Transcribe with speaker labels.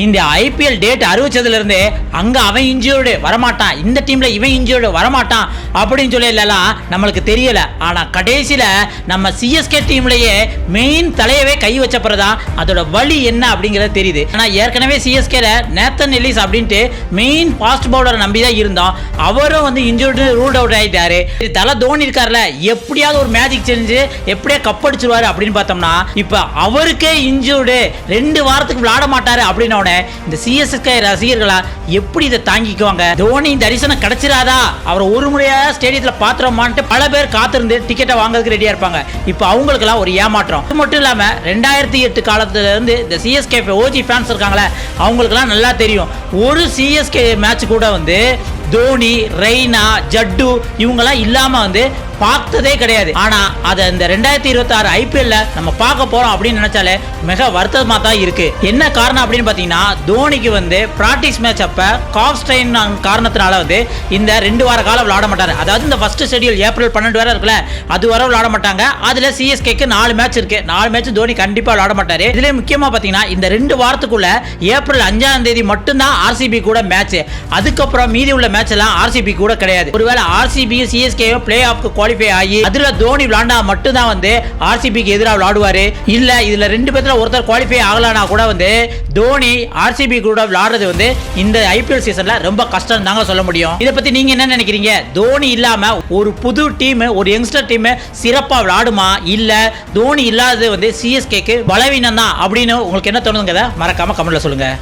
Speaker 1: இந்த IPL date அறிவிச்சதுல இருந்து அங்க அவன் இன்ஜூர்டு வரமாட்டான், இந்த டீம்ல இவன் இன்ஜூர்டு வரமாட்டான் அப்படின்னு சொல்லி எல்லாம் நம்மளுக்கு தெரியல. ஆனா கடைசியில நம்ம சிஎஸ்கே டீம்லயே மெயின் தலையவே கை வச்ச பிறதான் அதோட வழி என்ன அப்படிங்கறது தெரியுது. ஆனா ஏற்கனவே சிஎஸ்கேல நேத்தன் எல்லிஸ் அப்படின்ட்டு மெயின் ஃபாஸ்ட் பவுலரை நம்பி தான் இருந்தோம். அவரும் வந்து இன்ஜூர்டு ரூல்ட் அவுட் ஆயிட்டாரு. தல தோனி இருக்காருல, எப்படியாவது ஒரு மேஜிக் செஞ்சு எப்படியா கப் அடிச்சிருவாரு அப்படின்னு பார்த்தோம்னா இப்ப அவருக்கே இன்ஜூர்டு 2 வாரத்துக்கு விளையாட மாட்டாரு அப்படின்னு இந்த சிஎஸ்கே ரசிகர்களா எப்படி இதை தாங்கிக்குவாங்க? தோனி தரிசனம் கிடைச்சிராதா, அவர் ஒரு முறையா ஸ்டேடியத்துல பாத்திரமான்ட்டு பல பேர் காத்திருந்து டிக்கெட்டை வாங்குறதுக்கு ரெடியா இருப்பாங்க. இப்போ அவங்களுக்கெல்லாம் ஒரு ஏமாற்றம். அது மட்டும் இல்லாம 2008 காலத்துல இருந்து இந்த சிஎஸ்கே ஓஜி ஃபேன்ஸ் இருக்காங்களே, அவங்களுக்கெல்லாம் நல்லா தெரியும். ஒரு சிஎஸ்கே மேட்ச் கூட வந்து தோனி, ரெய்னா, ஜட்டு இவங்கெல்லாம் இல்லாம வந்து பார்த்ததே கிடையாது. ஆனா அதை இந்த 2026 ஐபிஎல்ல நம்ம பார்க்க போறோம் அப்படின்னு நினைச்சாலே மிக வருத்தமா தான் இருக்கு. என்ன காரணம் அப்படின்னு பாத்தீங்கன்னா, தோனிக்கு வந்து பிராக்டிஸ் மேட்ச் அப்ப காஃப் ஸ்ட்ரெயின் காரணத்தினால வந்து இந்த 2 வார காலம் விளையாட மாட்டாரு. அதாவது இந்த ஃபர்ஸ்ட் ஷெட்யூல் ஏப்ரல் 12 வரை இருக்குல்ல, அது வரை விளையாட மாட்டாங்க. அதுல சிஎஸ்கேக்கு 4 மேட்ச் இருக்கு. 4 மேட்ச் தோனி கண்டிப்பா விளையாட மாட்டாரு. இதுல முக்கியமா பாத்தீங்கன்னா இந்த 2 வாரத்துக்குள்ள ஏப்ரல் 5ஆம் தேதி மட்டும்தான் ஆர்சிபி கூட மேட்ச். அதுக்கப்புறம் மீதி உள்ள மேட்ச் எல்லாம் ஆர்சிபி கூட கிடையாது. ஒருவேளை ஆர்சிபி சிஎஸ்கே பிளே ஆஃப்க்கு குவாலிஃபை ஆகி அதுல தோனி விளையாண்டா மட்டும் தான் வந்து ஆர்சிபிக்கு எதிராக விளையாடுவாரு. இல்ல இதுல 2 பேர்ல ஒருத்தர் குவாலிஃபை ஆகலனா கூட வந்து தோனி ஆர்சிபி கூட விளையாடுறது வந்து இந்த ஐபிஎல் சீசன்ல ரொம்ப கஷ்டம் தாங்க சொல்ல முடியும். இதை பத்தி நீங்க என்ன நினைக்கிறீங்க? தோனி இல்லாம ஒரு புது டீம், ஒரு யங்ஸ்டர் டீம் சிறப்பா விளையாடுமா, இல்ல தோனி இல்லாதது வந்து சிஎஸ்கேக்கு பலவீனம் தான் அப்படின்னு உங்களுக்கு என்ன தோணுதுங்கிறத மறக்காம கமெண்ட்ல சொல்லுங்க.